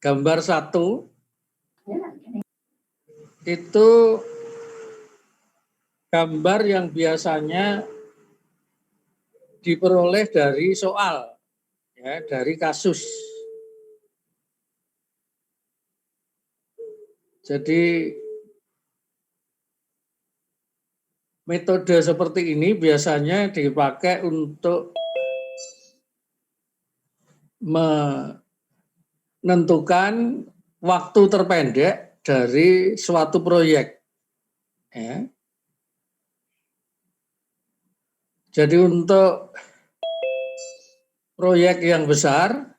gambar 1 itu gambar yang biasanya diperoleh dari soal, ya, dari kasus. Jadi metode seperti ini biasanya dipakai untuk menentukan waktu terpendek dari suatu proyek. Ya. Jadi untuk proyek yang besar,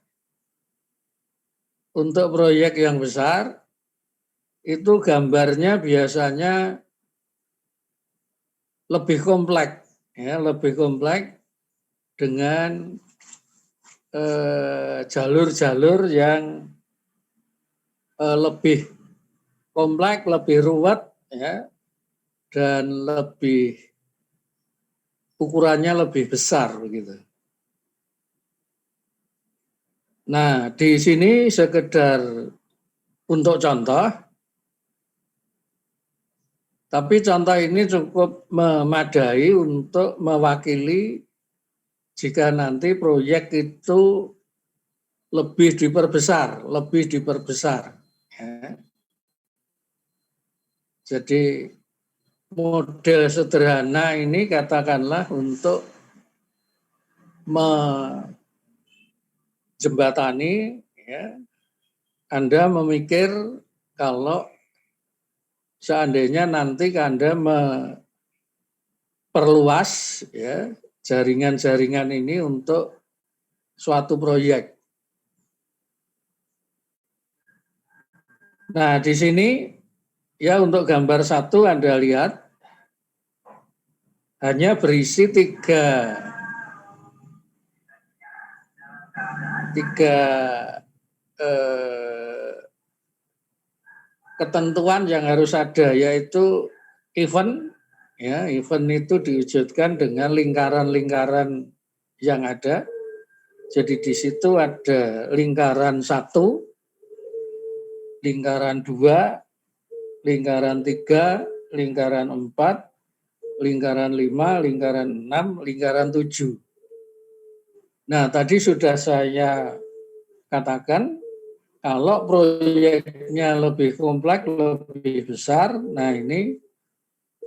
itu gambarnya biasanya lebih kompleks, ya, dengan jalur-jalur yang lebih kompleks, lebih ruwet, ya, dan ukurannya lebih besar begitu. Nah, di sini sekedar untuk contoh, tapi contoh ini cukup memadai untuk mewakili jika nanti proyek itu lebih diperbesar. Ya. Jadi model sederhana ini katakanlah untuk menjembatani, ya, Anda memikir kalau seandainya nanti Anda memperluas, ya, jaringan-jaringan ini untuk suatu proyek. Nah, di sini ya untuk gambar 1 Anda lihat hanya berisi tiga ketentuan yang harus ada, yaitu event, ya, event itu diwujudkan dengan lingkaran-lingkaran yang ada. Jadi di situ ada lingkaran 1, lingkaran 2, lingkaran 3, lingkaran 4, lingkaran 5, lingkaran 6, lingkaran 7. Nah, tadi sudah saya katakan kalau proyeknya lebih kompleks, lebih besar, nah ini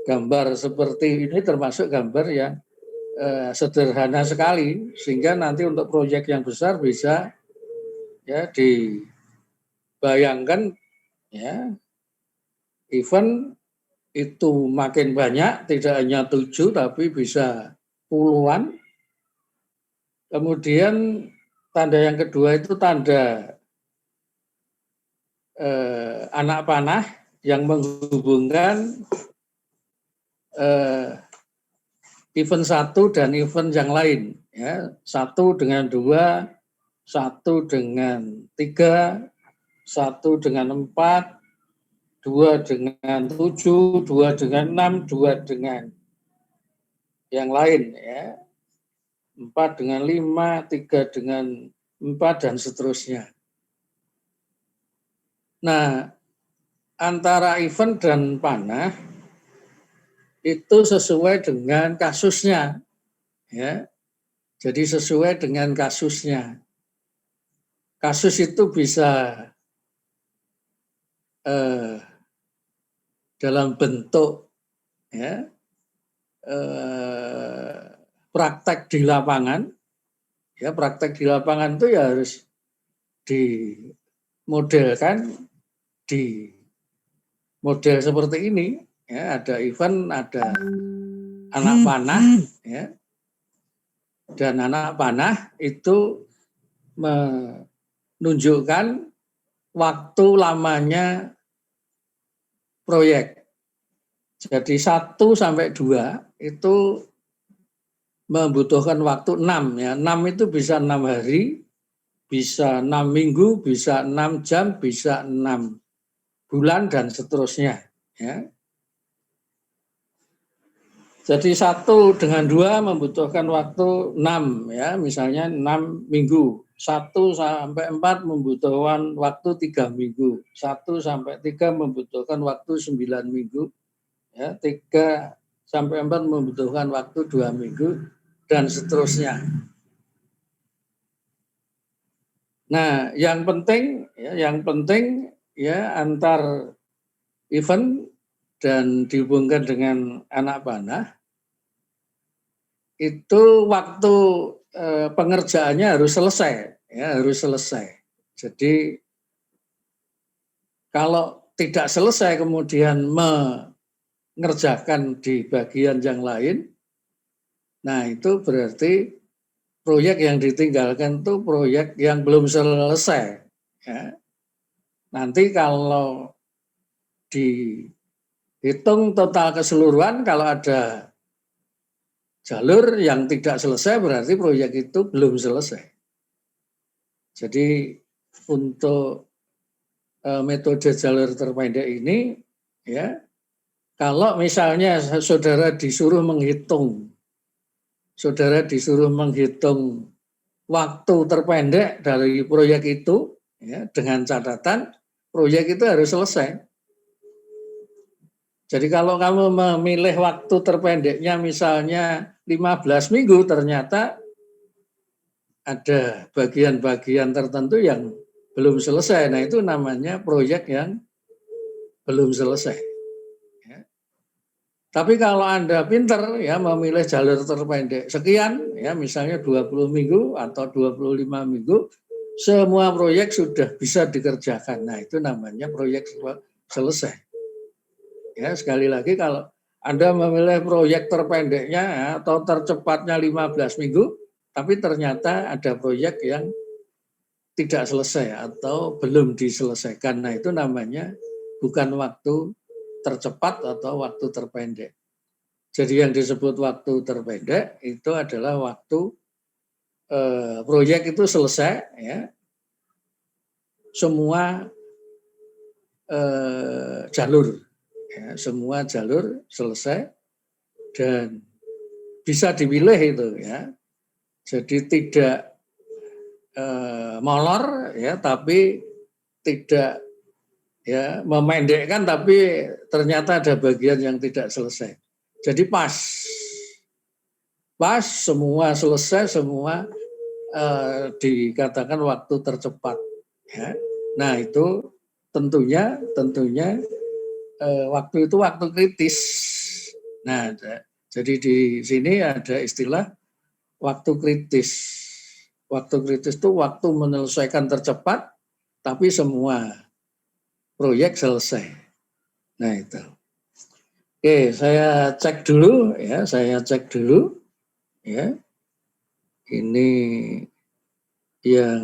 gambar seperti ini termasuk gambar yang sederhana sekali, sehingga nanti untuk proyek yang besar bisa, ya, dibayangkan, ya, event itu makin banyak, tidak hanya 7 tapi bisa puluhan. Kemudian tanda yang kedua itu tanda anak panah yang menghubungkan event 1 dan event yang lain, ya, 1 dengan 2, 1 dengan 3, 1 dengan 4, 2 dengan 7, 2 dengan 6, 2 dengan yang lain, ya, 4 dengan 5, 3 dengan 4, dan seterusnya. Nah, antara event dan panah itu sesuai dengan kasusnya, ya. Jadi sesuai dengan kasusnya. Kasus itu bisa dalam bentuk, ya, praktek di lapangan. Ya, praktek di lapangan itu ya harus dimodelkan di model seperti ini, ya, ada event, ada anak panah, ya, dan anak panah itu menunjukkan waktu lamanya proyek. Jadi 1 sampai 2 itu membutuhkan waktu 6, ya. 6 itu bisa 6 hari, bisa 6 minggu, bisa 6 jam, bisa 6 bulan, dan seterusnya, ya. Jadi 1 dengan 2 membutuhkan waktu 6, ya, misalnya 6 minggu. 1 sampai 4 membutuhkan waktu 3 minggu, 1 sampai 3 membutuhkan waktu 9 minggu, ya, 3 sampai 4 membutuhkan waktu 2 minggu, dan seterusnya. Nah, yang penting ya antar event dan dihubungkan dengan anak panah, itu waktu pengerjaannya harus selesai, ya harus selesai. Jadi kalau tidak selesai kemudian mengerjakan di bagian yang lain, nah itu berarti proyek yang ditinggalkan itu proyek yang belum selesai. Ya. Nanti kalau dihitung total keseluruhan, kalau ada jalur yang tidak selesai berarti proyek itu belum selesai. Jadi untuk metode jalur terpendek ini, ya, kalau misalnya saudara disuruh menghitung waktu terpendek dari proyek itu, ya, dengan catatan proyek itu harus selesai. Jadi kalau kamu memilih waktu terpendeknya misalnya 15 minggu, ternyata ada bagian-bagian tertentu yang belum selesai. Nah, itu namanya proyek yang belum selesai. Ya. Tapi kalau Anda pinter, ya, memilih jalur terpendek sekian, ya, misalnya 20 minggu atau 25 minggu, semua proyek sudah bisa dikerjakan. Nah, itu namanya proyek selesai. Ya, sekali lagi kalau Anda memilih proyek terpendeknya, ya, atau tercepatnya 15 minggu, tapi ternyata ada proyek yang tidak selesai atau belum diselesaikan. Nah, itu namanya bukan waktu tercepat atau waktu terpendek. Jadi yang disebut waktu terpendek itu adalah waktu proyek itu selesai, ya, semua jalur, ya, semua jalur selesai dan bisa dipilih itu, ya. Jadi tidak molor, ya, tapi tidak, ya, memendekkan, tapi ternyata ada bagian yang tidak selesai. Jadi pas semua selesai, semua dikatakan waktu tercepat, ya. Nah, itu tentunya waktu itu waktu kritis. Nah, jadi di sini ada istilah waktu kritis. Waktu kritis itu waktu menyelesaikan tercepat, tapi semua proyek selesai. Nah, itu. Oke, saya cek dulu, ya. Ya. Ini yang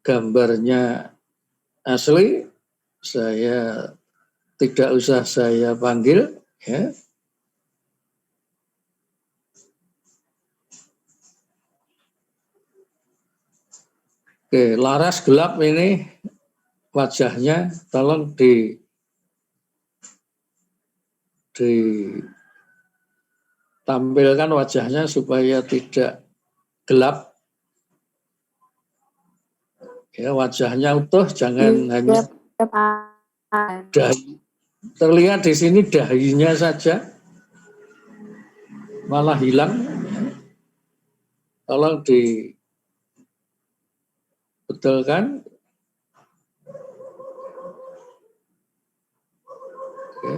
gambarnya asli, saya tidak usah saya panggil, ya. Oke, laras gelap ini wajahnya, tolong ditampilkan wajahnya supaya tidak gelap. Ya, wajahnya utuh, jangan hanya dahi. Terlihat di sini dahinya saja, malah hilang. Tolong dibetulkan. Oke.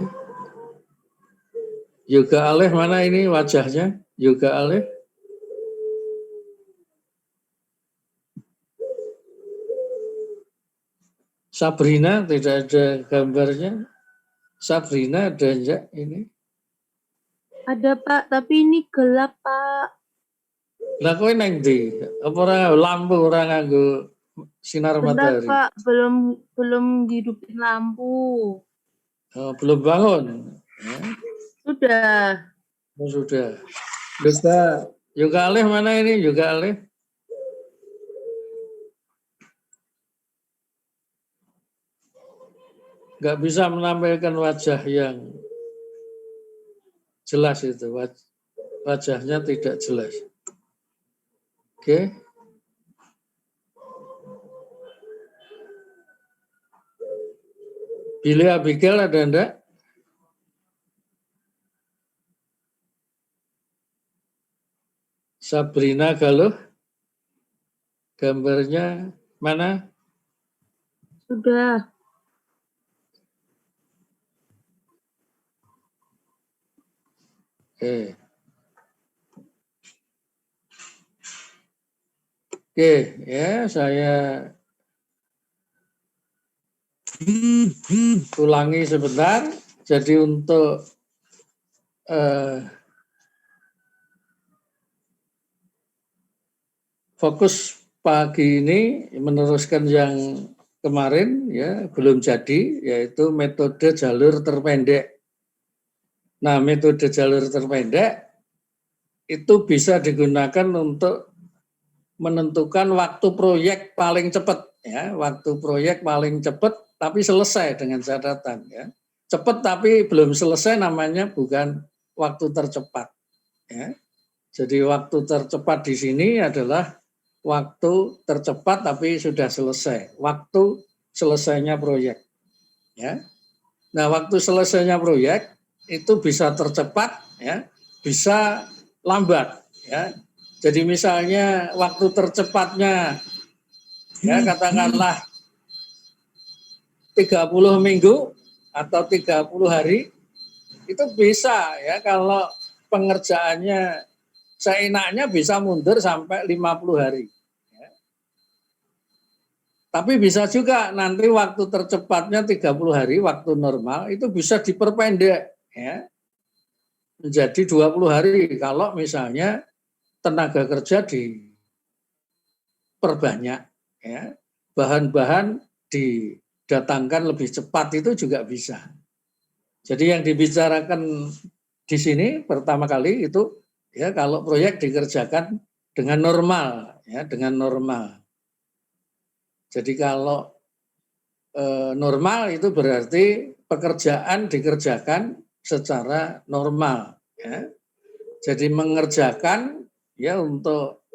Yoga Aleh mana ini wajahnya? Yoga Aleh. Sabrina tidak ada gambarnya. Sabrina ada enggak ini? Ada Pak, tapi ini gelap Pak. Lah kowe nang ndi? Apa ora lampu, ora nganggo sinar Bentar matahari? Pak, belum hidupin lampu. Oh, belum bangun. Ya. Sudah. Oh, sudah. Yoga Aleh mana ini? Yoga Aleh. Nggak bisa menampilkan wajah yang jelas itu. Wajahnya tidak jelas. Oke. Billy Abigail ada enggak? Sabrina Galuh, gambarnya mana? Sudah. Oke, ya saya ulangi sebentar. Jadi untuk fokus pagi ini meneruskan yang kemarin ya belum jadi, yaitu metode jalur terpendek. Nah, metode jalur terpendek itu bisa digunakan untuk menentukan waktu proyek paling cepat ya, waktu proyek paling cepat tapi selesai dengan catatan ya. Cepat tapi belum selesai namanya bukan waktu tercepat ya. Jadi waktu tercepat di sini adalah waktu tercepat tapi sudah selesai. Waktu selesainya proyek ya. Nah, waktu selesainya proyek itu bisa tercepat ya, bisa lambat ya. Jadi misalnya waktu tercepatnya ya katakanlah 30 minggu atau 30 hari itu bisa ya, kalau pengerjaannya seenaknya bisa mundur sampai 50 hari. Ya. Tapi bisa juga nanti waktu tercepatnya 30 hari, waktu normal itu bisa diperpendek ya, menjadi 20 hari kalau misalnya tenaga kerja diperbanyak ya, bahan-bahan didatangkan lebih cepat itu juga bisa. Jadi yang dibicarakan di sini pertama kali itu ya kalau proyek dikerjakan dengan normal ya, dengan normal. Jadi kalau normal itu berarti pekerjaan dikerjakan secara normal ya. Jadi mengerjakan ya untuk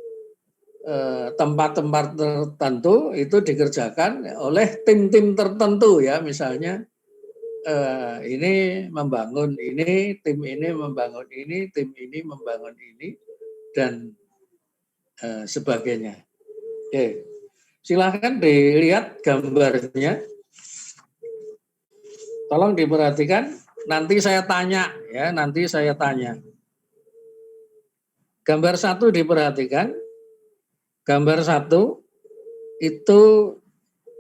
tempat-tempat tertentu itu dikerjakan oleh tim-tim tertentu ya, misalnya ini membangun ini, tim ini membangun ini, tim ini membangun ini, dan sebagainya. Oke, silahkan dilihat gambarnya. Tolong diperhatikan, nanti saya tanya ya, nanti saya tanya. Gambar 1 diperhatikan. Gambar 1 itu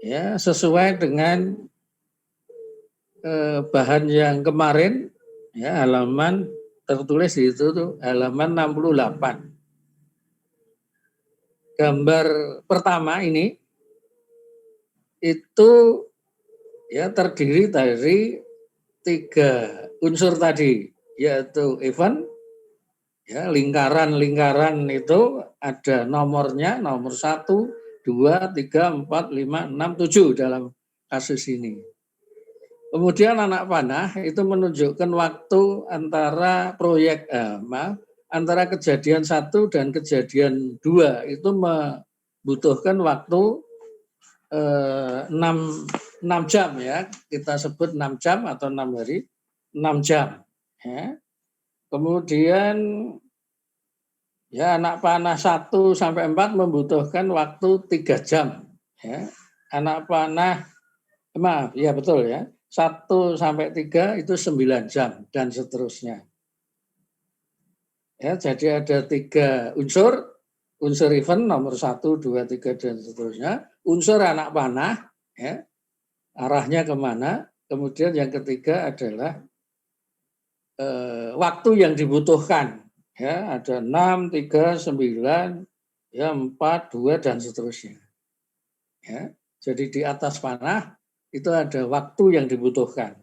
ya sesuai dengan bahan yang kemarin ya, halaman tertulis di itu tuh halaman 68. Gambar pertama ini itu ya terdiri dari 3 unsur tadi, yaitu event ya, lingkaran-lingkaran itu ada nomornya, nomor 1, 2, 3, 4, 5, 6, 7 dalam kasus ini. Kemudian anak panah itu menunjukkan waktu antara proyek antara kejadian 1 dan kejadian 2 itu membutuhkan waktu 6 jam ya, kita sebut 6 jam atau 6 hari, 6 jam ya. Kemudian ya anak panah 1 sampai 4 membutuhkan waktu 3 jam ya. Anak panah maaf ya betul ya, 1 sampai 3 itu 9 jam dan seterusnya. Ya, jadi ada 3 unsur event nomor 1, 2, 3 dan seterusnya. Unsur anak panah ya, arahnya kemana. Kemudian yang ketiga adalah waktu yang dibutuhkan ya, ada 6, 3, 9, ya 4, 2 dan seterusnya. Ya, jadi di atas panah itu ada waktu yang dibutuhkan.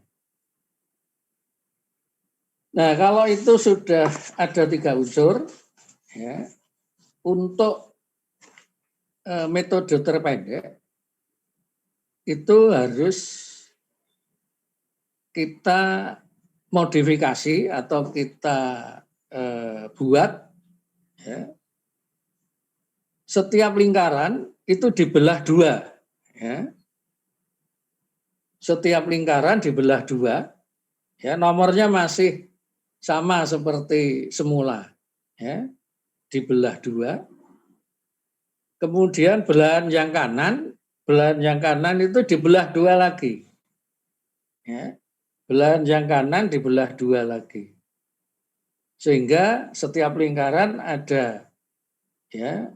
Nah, kalau itu sudah ada 3 unsur ya, untuk metode terpendek itu harus kita modifikasi atau kita buat ya, setiap lingkaran itu dibelah 2 ya. setiap lingkaran dibelah dua, ya nomornya masih sama seperti semula, ya dibelah dua. Kemudian belahan yang kanan itu dibelah dua lagi, ya belahan yang kanan dibelah dua lagi, sehingga setiap lingkaran ada ya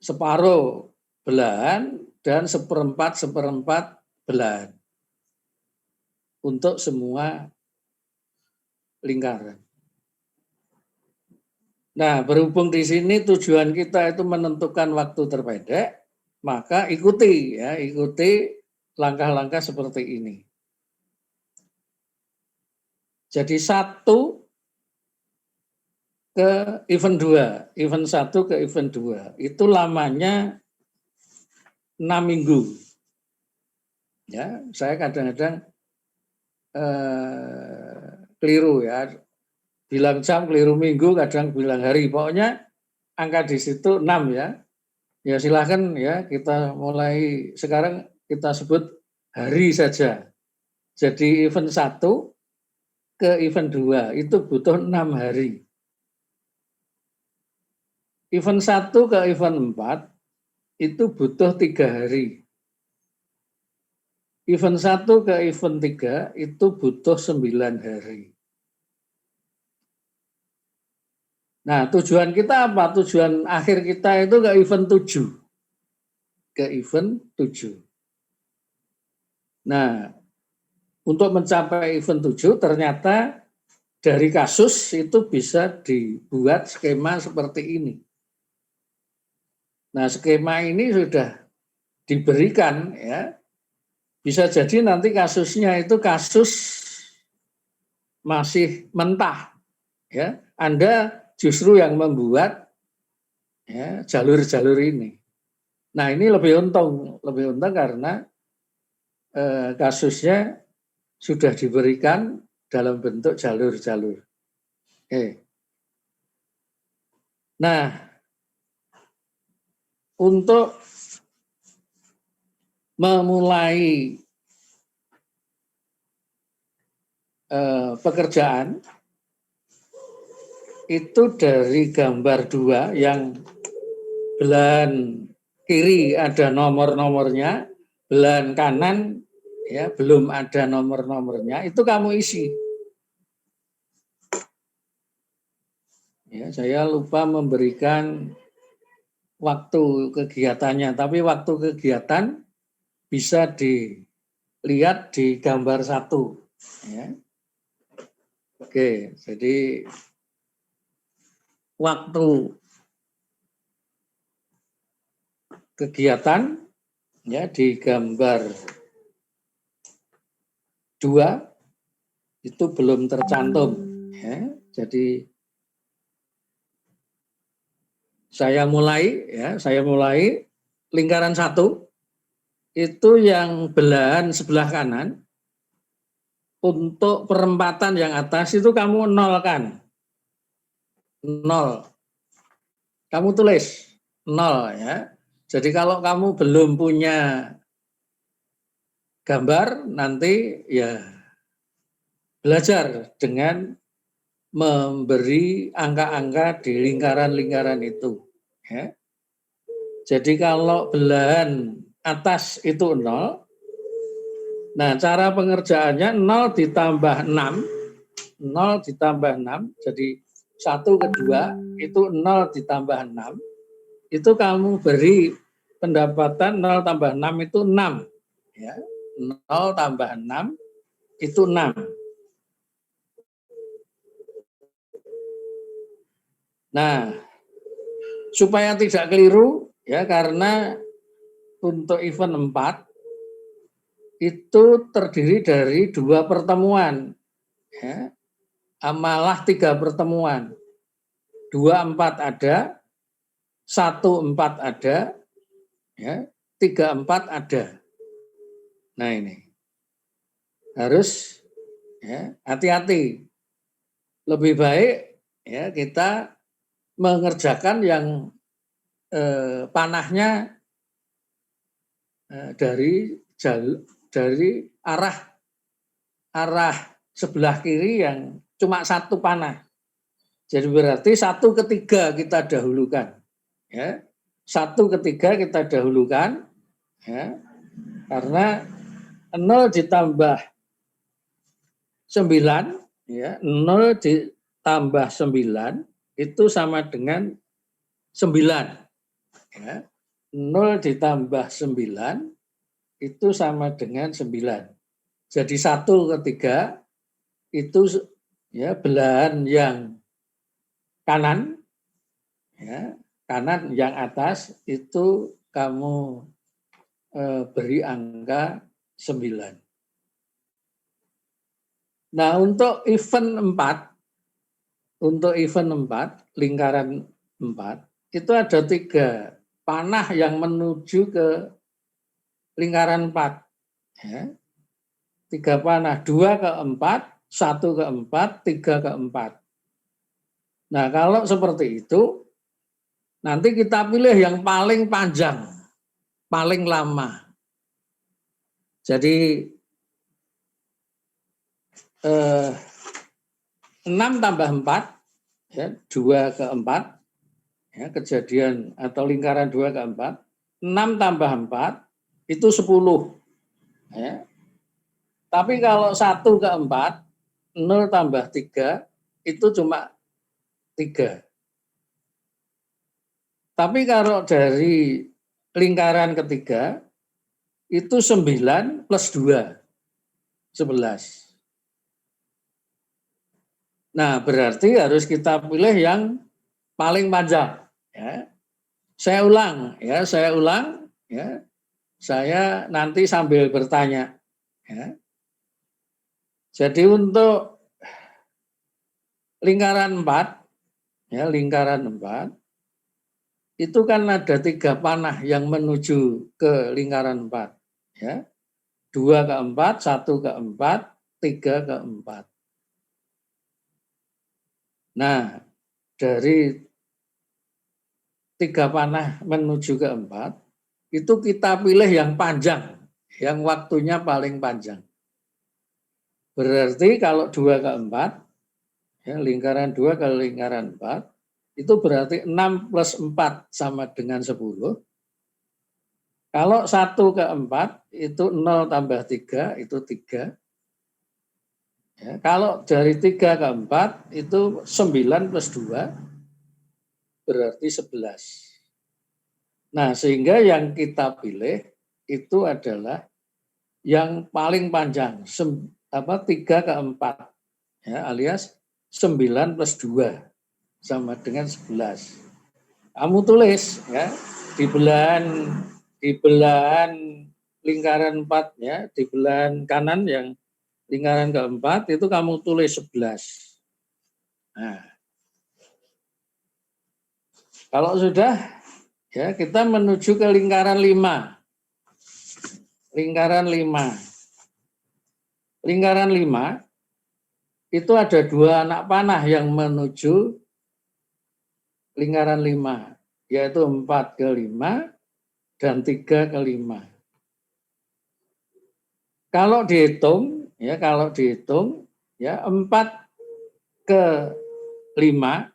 separuh belahan dan seperempat belahan untuk semua lingkaran. Nah, berhubung di sini tujuan kita itu menentukan waktu terpendek, maka ikuti langkah-langkah seperti ini. Jadi 1 ke event 2, event 1 ke event 2, itu lamanya 6 minggu. Ya, saya kadang-kadang keliru ya. Bilang jam keliru minggu, kadang bilang hari. Pokoknya angka di situ 6 ya. Ya silahkan ya, kita mulai sekarang kita sebut hari saja. Jadi event 1 ke event 2 itu butuh 6 hari. Event 1 ke event 4 itu butuh 3 hari. Event 1 ke event 3 itu butuh 9 hari. Nah, tujuan kita apa? Tujuan akhir kita itu ke event 7. Ke event 7. Nah, untuk mencapai event 7 ternyata dari kasus itu bisa dibuat skema seperti ini. Nah, skema ini sudah diberikan ya. Bisa jadi nanti kasusnya itu kasus masih mentah ya. Anda justru yang membuat ya, jalur-jalur ini. Nah, ini lebih untung karena kasusnya sudah diberikan dalam bentuk jalur-jalur. Nah, untuk memulai pekerjaan itu dari gambar 2 yang belahan kiri ada nomor-nomornya, belahan kanan ya belum ada nomor-nomornya, itu kamu isi. Ya, saya lupa memberikan waktu kegiatannya, tapi waktu kegiatan bisa dilihat di gambar 1. Ya. Oke, jadi waktu kegiatan ya di gambar 2 itu belum tercantum ya. Jadi saya mulai lingkaran 1 itu yang belahan sebelah kanan untuk perempatan yang atas itu kamu nolkan. 0. Kamu tulis 0 ya. Jadi kalau kamu belum punya gambar nanti ya belajar dengan memberi angka-angka di lingkaran-lingkaran itu. Ya. Jadi kalau belahan atas itu 0, nah cara pengerjaannya 0 ditambah 6, 0 ditambah 6, jadi 1 ke 2 itu 0 ditambah 6, itu kamu beri pendapatan 0 tambah 6 itu 6. Ya. 0 tambah 6 itu 6. Nah, supaya tidak keliru ya, karena untuk event 4 itu terdiri dari 2 pertemuan ya. Malah 3 pertemuan. 2, 4 ada, 1, 4 ada, ya, 3, 4 ada. Nah ini harus ya, hati-hati. Lebih baik ya kita mengerjakan yang panahnya dari arah sebelah kiri yang cuma satu panah. Jadi berarti 1/3 kita dahulukan. Ya. 1/3 kita dahulukan. Ya. Karena 0 ditambah 9, ya, 0 ditambah 9 itu sama dengan 9. Ya. 0 ditambah 9 itu sama dengan 9. Jadi 1/3 itu ya belahan yang kanan, ya, kanan yang atas itu kamu beri angka 9. Nah, untuk event 4, lingkaran 4, itu ada 3 panah yang menuju ke lingkaran 4. Ya. 3 panah, 2 ke 4, 1 ke 4, 3 ke 4. Nah, kalau seperti itu, nanti kita pilih yang paling panjang, paling lama. Jadi 6 tambah 4, ya, 2 ke 4, ya, kejadian atau lingkaran 2 ke 4, 6 tambah 4 itu 10. Ya. Tapi kalau 1 ke 4, 0 tambah 3 itu cuma 3. Tapi kalau dari lingkaran ketiga itu 9 plus 2, 11. Nah, berarti harus kita pilih yang paling panjang. Ya. Saya ulang. Ya. Saya nanti sambil bertanya. Ya. Jadi untuk lingkaran 4, ya, lingkaran 4, itu kan ada 3 panah yang menuju ke lingkaran 4. Ya. 2 ke 4, 1 ke 4, 3 ke 4. Nah, dari 3 panah menuju ke 4, itu kita pilih yang panjang, yang waktunya paling panjang. Berarti kalau 2 ke 4, ya, lingkaran 2 ke lingkaran 4, itu berarti 6 plus 4 sama dengan 10. Kalau 1 ke 4, itu 0 tambah 3, itu 3. Ya, kalau dari 3 ke 4, itu 9 plus 2, berarti 11. Nah, sehingga yang kita pilih itu adalah yang paling panjang, 3 ke 4, ya, alias 9 plus 2 sama dengan 11. Kamu tulis, ya, di belahan lingkaran 4, ya, di belahan kanan yang lingkaran keempat itu kamu tulis 11. Nah, kalau sudah, ya, kita menuju ke lingkaran 5. Lingkaran 5. Lingkaran 5 itu ada 2 anak panah yang menuju lingkaran 5, yaitu 4 ke 5 dan 3 ke 5. Kalau dihitung, ya, 4 ke 5,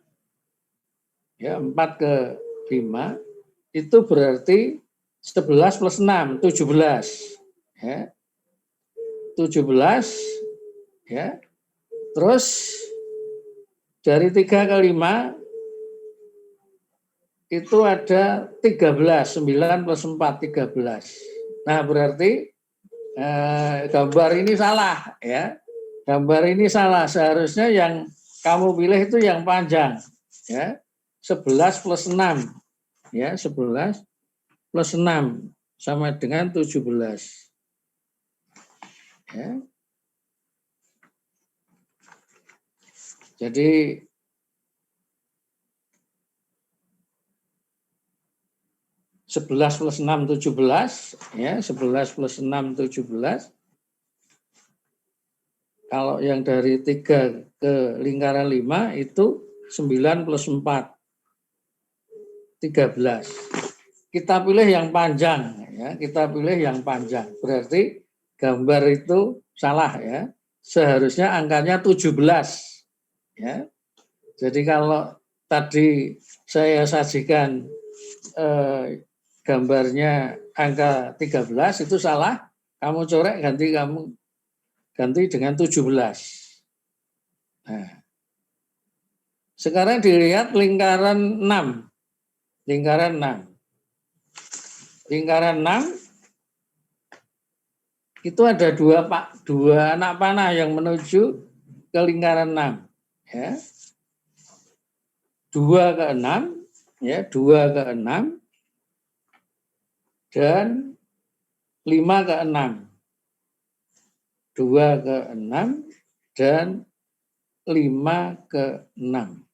ya, 4 ke 5 itu berarti 11 plus 6, 17. Ya. 17, ya. Terus dari 3 ke 5 itu ada 13, 9 plus 4, 13. Nah, berarti gambar ini salah, ya. Gambar ini salah, seharusnya yang kamu pilih itu yang panjang, ya. 11 plus 6, ya, 11 plus 6 sama dengan 17. Ya. Jadi (11 plus 6, 17), ya, 11 plus 6, 17. Kalau yang dari 3 ke lingkaran 5 itu 9 plus 4, 13. Kita pilih yang panjang, ya, kita pilih yang panjang. Berarti gambar itu salah ya. Seharusnya angkanya 17 ya. Jadi kalau tadi saya sajikan gambarnya angka 13 itu salah, kamu corek ganti dengan 17. Nah, sekarang dilihat lingkaran 6. Lingkaran 6. Lingkaran 6 itu ada dua anak panah yang menuju ke lingkaran 6 ya. 2 ke 6 ya, 2 ke 6 dan 5 ke 6. 2 ke 6 dan 5 ke 6.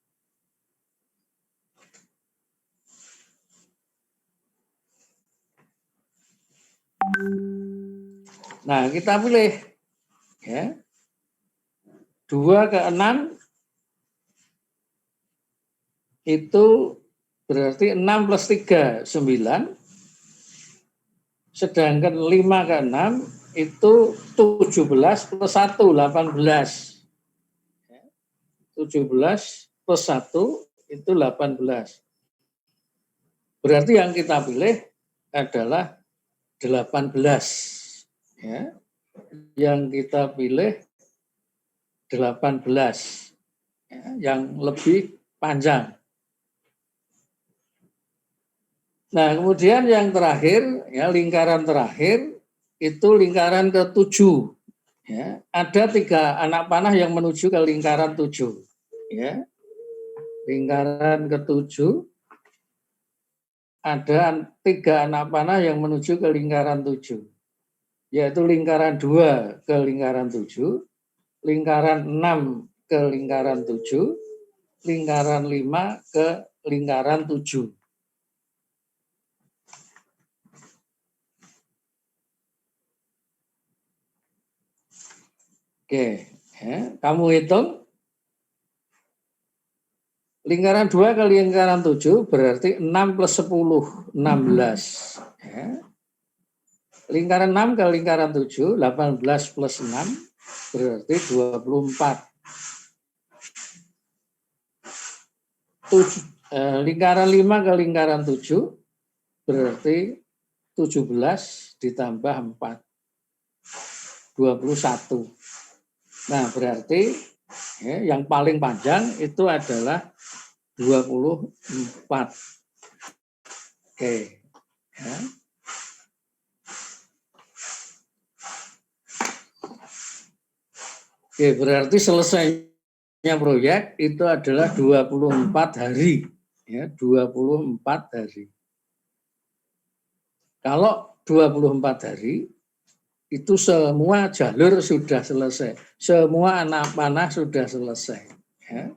Nah, kita pilih ya. 2 ke 6 itu berarti 6 plus 3, 9. Sedangkan 5 ke 6 itu 17 plus 1, 18. 17 plus 1 itu 18. Berarti yang kita pilih adalah 18. Ya. Yang kita pilih 18. Ya, yang lebih panjang. Nah, kemudian yang terakhir, ya lingkaran terakhir itu lingkaran ke-7. Ya, ada 3 anak panah yang menuju ke lingkaran 7. Ya, lingkaran ke-7 ada 3 anak panah yang menuju ke lingkaran 7. Yaitu lingkaran 2 ke lingkaran 7, lingkaran 6 ke lingkaran 7, lingkaran 5 ke lingkaran 7. Oke, ya, kamu hitung lingkaran 2 ke lingkaran 7 berarti 6 plus 10, 16. Ya. Lingkaran 6 ke lingkaran 7, 18 plus 6 berarti 24. Lingkaran 5 ke lingkaran 7 berarti 17 ditambah 4. 21. Nah, berarti ya, yang paling panjang itu adalah 24. Oke. Ya. Oke, berarti selesainya proyek itu adalah 24 hari. Ya, 24 hari. Kalau 24 hari, itu semua jalur sudah selesai. Semua anak panah sudah selesai. Ya.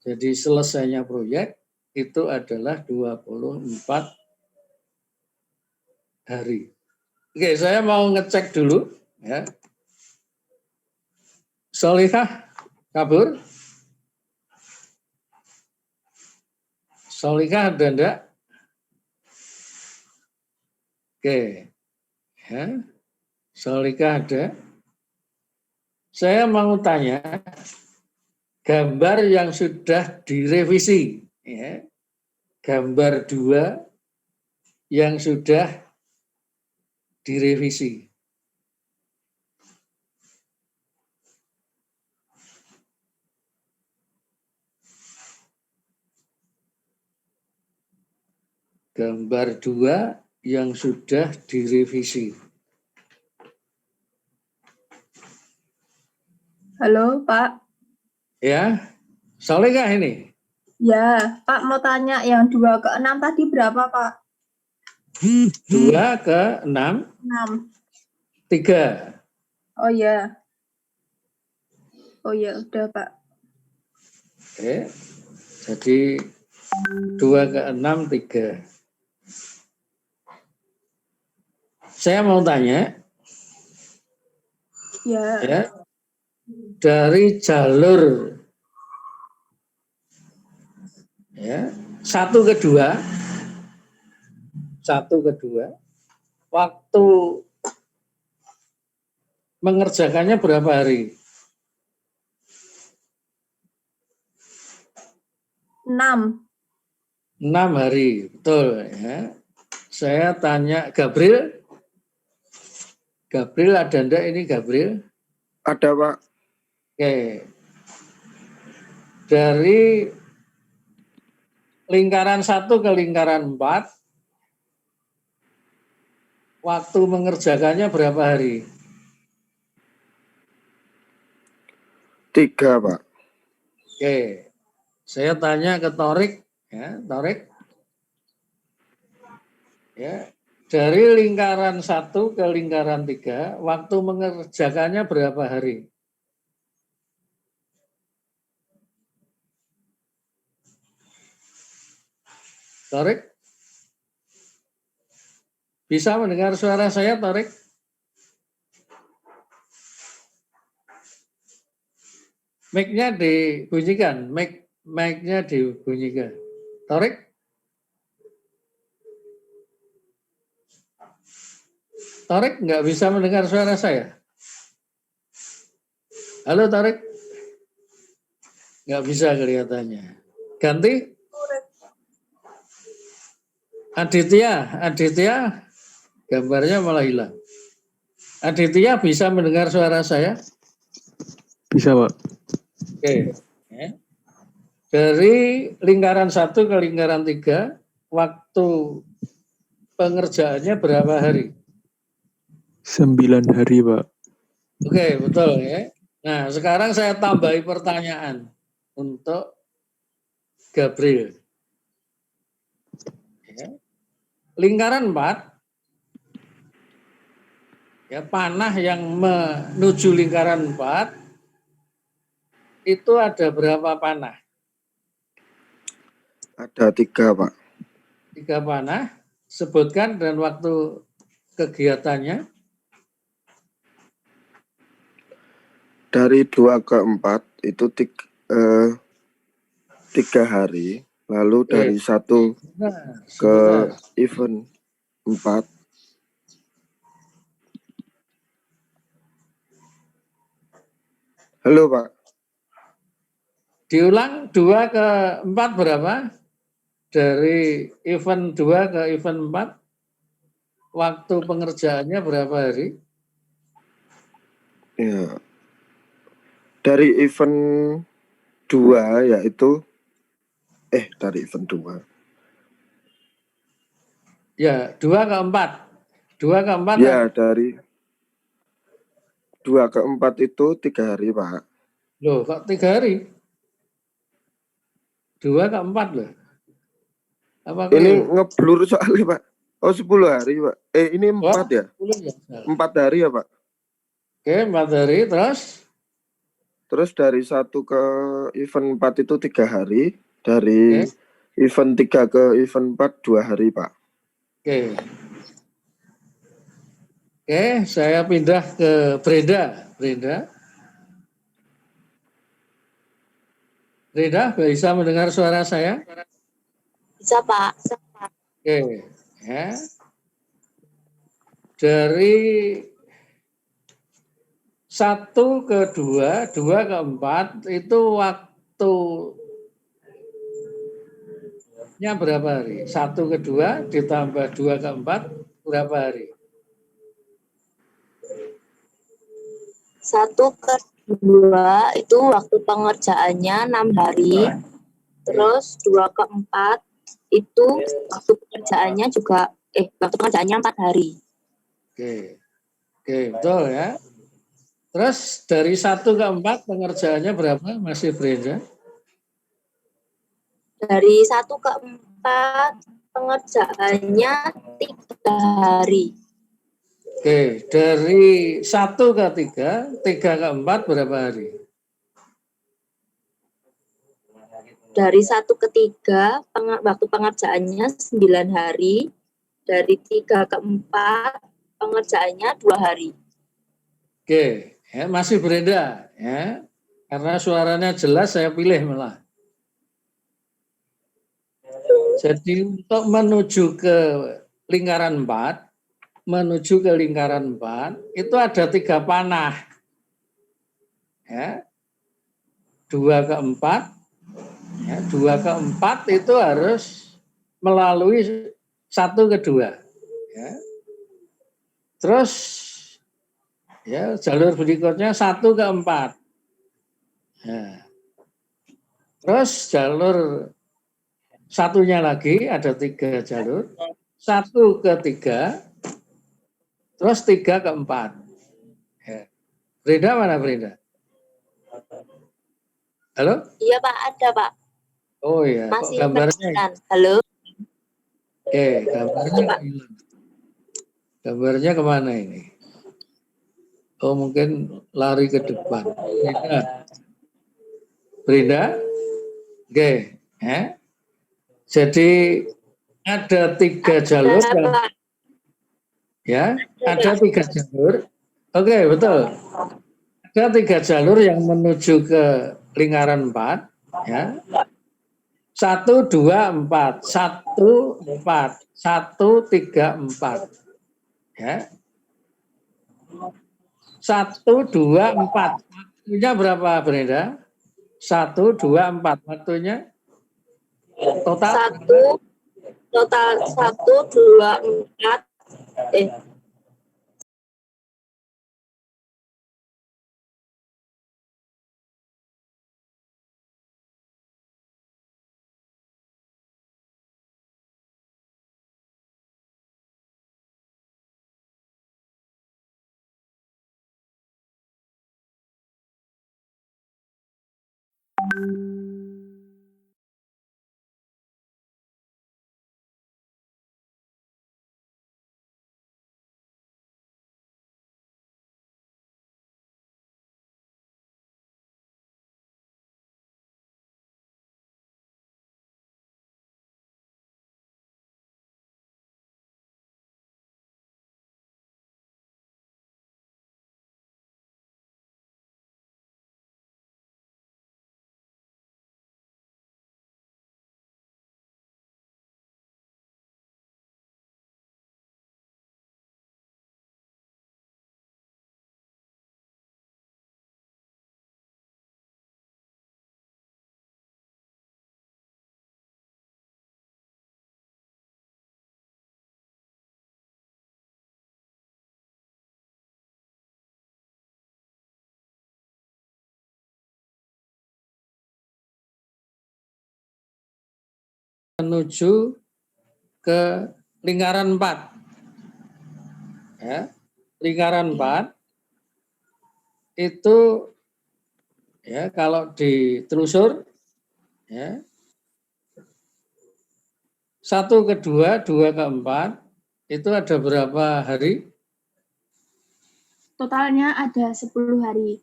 Jadi selesainya proyek itu adalah 24 hari. Oke, saya mau ngecek dulu. Ya. Solihah kabur? Solihah ada enggak? Oke. Ya. Solihah ada. Saya mau tanya gambar yang sudah direvisi. Ya. Gambar 2 yang sudah direvisi. Gambar 2 yang sudah direvisi. Halo, Pak. Ya, Solehah ini? Ya, Pak mau tanya yang 2 ke 6 tadi berapa, Pak? 2 ke 6? 6. 3. Oh ya. Oh ya, udah, Pak. Oke. Jadi 2 ke 6, 3. Saya mau tanya. Ya. Dari jalur ya, 1 ke 2. 1 ke 2. Waktu mengerjakannya berapa hari? 6. 6 hari, betul ya. Saya tanya Gabriel. Gabriel ada enggak ini Gabriel? Ada, Pak. Oke. Dari lingkaran 1 ke lingkaran 4, waktu mengerjakannya berapa hari? 3, Pak. Oke. Saya tanya ke Torik, ya, Torik. Ya, dari lingkaran 1 ke lingkaran 3, waktu mengerjakannya berapa hari? Torik? Bisa mendengar suara saya, Torik? Mic-nya dibunyikan, mic-nya dibunyikan. Torik? Torik nggak bisa mendengar suara saya? Halo Torik? Nggak bisa kelihatannya. Ganti? Aditya, gambarnya malah hilang. Aditya bisa mendengar suara saya? Bisa, Pak. Oke. Ya. Dari lingkaran 1 ke lingkaran 3, waktu pengerjaannya berapa hari? 9 hari, Pak. Oke, betul ya. Nah, sekarang saya tambahi pertanyaan untuk Gabriel. Ya. Lingkaran 4, ya, panah yang menuju lingkaran 4 itu ada berapa panah? Ada 3, Pak. 3 panah. Sebutkan dan waktu kegiatannya. Dari 2 ke 4 itu 3 hari. Lalu dari 1 ke event 4. Halo, Pak. Diulang 2 ke 4 berapa? Dari event 2 ke event 4, waktu pengerjaannya berapa hari? Ya. Dari event 2 yaitu dari event 2. Ya, 2 ke 4. 2 ke 4. Ya, dari 2 ke 4 itu 3 hari, Pak. Loh, kok 3 hari? 2 ke 4 loh. Apa ini ngeblur soalnya, Pak. Oh, 10 hari, Pak. Ini 4 ya? 4 hari ya, Pak? Oke, 4 hari, terus? Terus dari 1 ke event 4 itu 3 hari. Dari event 3 ke event 4, 2 hari, Pak. Oke, saya pindah ke Brenda. Brenda, bisa mendengar suara saya? Bisa, Pak. Oke, ya. Dari 1 ke 2, 2 ke 4 itu waktunya berapa hari? 1 ke 2 ditambah 2 ke 4 berapa hari? 1 ke 2 itu waktu pengerjaannya 6 hari. Terus 2 ke 4 itu waktu pengerjaannya juga waktu pengerjaannya 4 hari. Oke, betul ya. Terus dari 1 ke 4 pengerjaannya berapa, Masih Brenda? Dari 1 ke 4 pengerjaannya 3 hari. Oke, dari 1 ke 3, 3 ke 4 berapa hari? Dari 1 ke 3 waktu pengerjaannya 9 hari. Dari 3 ke 4 pengerjaannya 2 hari. Oke, ya, Masih Brenda ya. Karena suaranya jelas saya pilih malah. Jadi untuk menuju ke lingkaran 4 menuju ke lingkaran 4 itu ada 3 panah. Ya. 2 ke 4, ya, 2 ke 4 itu harus melalui 1 ke 2. Ya. Terus ya jalur berikutnya 1 ke 4. Ya. Terus jalur satunya lagi ada 3 jalur. 1 ke 3, terus 3 ke 4. Ya. Brenda mana Brenda? Halo? Iya Pak, ada Pak. Oh ya, kok Masih gambarnya? mendengarkan. Halo. Oke, gambarnya hilang. Gambarnya kemana ini? Oh mungkin lari ke depan. Brenda? Brenda? Oke, ya. Jadi ada 3 jalur yang Pak. ya, ada 3 jalur. Oke, betul. Ada 3 jalur yang menuju ke lingkaran 4, ya. 1, 2, 4, 1, 4, 1, 3, 4. Ya. 1, 2, 4. Waktunya berapa, Brenda? 1, 2, 4. Waktunya total? 1, 2, 4. Menuju ke lingkaran 4. Ya. Lingkaran 4 itu ya kalau ditelusur ya 1 ke 2, 2 ke 4 itu ada berapa hari? Totalnya ada 10 hari.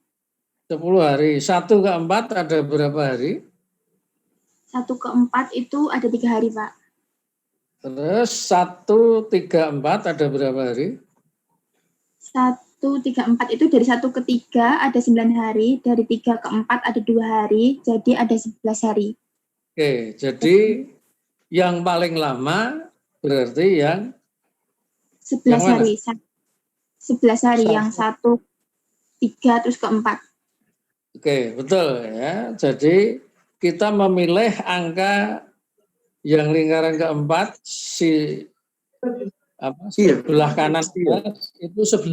10 hari. 1 ke 4 ada berapa hari? 1 ke 4 itu ada 3 hari, Pak. Terus 1, 3, 4 ada berapa hari? 1, 3, 4 itu dari 1 ke 3 ada 9 hari, dari 3 ke 4 ada 2 hari, jadi ada 11 hari. Oke, jadi yang paling lama berarti yang 11 mana? hari. 11 hari, yang 1, 3, terus ke 4. Oke, betul ya. Jadi kita memilih angka yang lingkaran keempat sebelah kanan itu 11.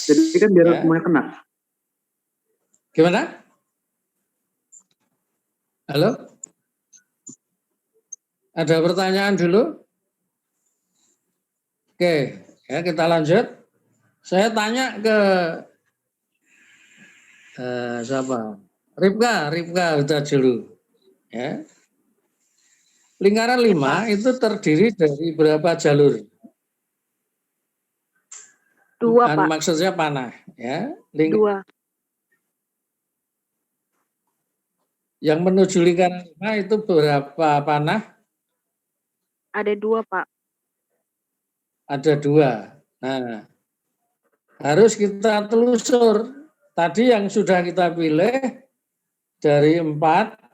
Jadi kan biar ya. semuanya kena. Gimana? Halo? Ada pertanyaan dulu? Oke, ya kita lanjut. Saya tanya ke siapa? Ripka udah dulu. Ya. Lingkaran 5 itu terdiri dari berapa jalur? 2, Pak. Maksudnya panah, ya. 2. Yang menuju lingkaran 5 itu berapa panah? Ada 2, Pak. Ada 2. Nah, harus kita telusur. Tadi yang sudah kita pilih dari 4,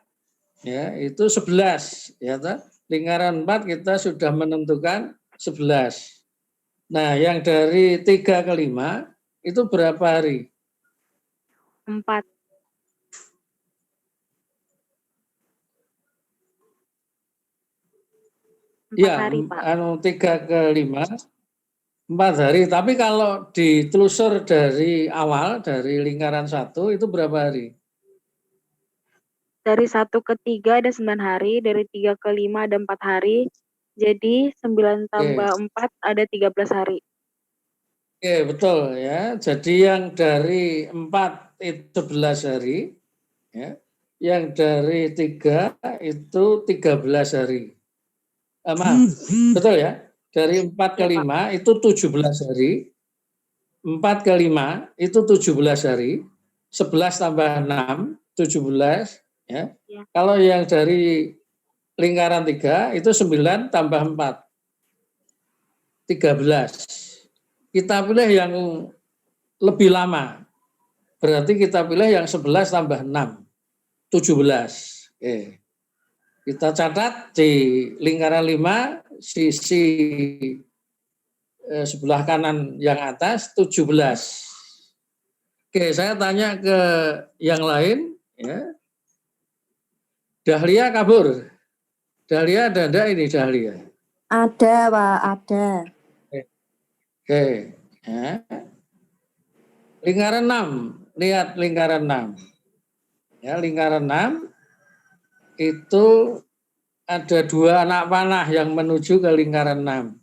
ya itu 11. Ya, lingkaran 4 kita sudah menentukan 11. Nah, yang dari 3 ke 5 itu berapa hari? 4. 4 Ya, hari, Pak. 3 ke 5, 4 hari. Tapi kalau ditelusur dari awal, dari lingkaran 1, itu berapa hari? Dari 1 ke 3 ada 9 hari, dari 3 ke 5 ada 4 hari. Jadi 9 tambah 4 ada 13 hari. Oke, betul ya. Jadi yang dari 4 itu 11 hari, ya. Yang dari 3 itu 13 hari. Maaf, betul ya? Dari 4 ke Ya, Pak. 5 itu 17 hari. 4 ke 5 itu 17 hari. 11 tambah 6, 17. Ya. Ya. Kalau yang dari lingkaran 3 itu 9 tambah 4. 13. Kita pilih yang lebih lama. Berarti kita pilih yang 11 tambah 6. 17. Oke. Kita catat di lingkaran 5 sisi sebelah kanan yang atas 17. Oke, saya tanya ke yang lain ya. Dahlia kabur. Dahlia ada enggak ini Dahlia? Ada, Pak, ada. Oke. Ya. Lingkaran 6. Lihat lingkaran 6. Ya, lingkaran 6 itu ada 2 anak panah yang menuju ke lingkaran 6.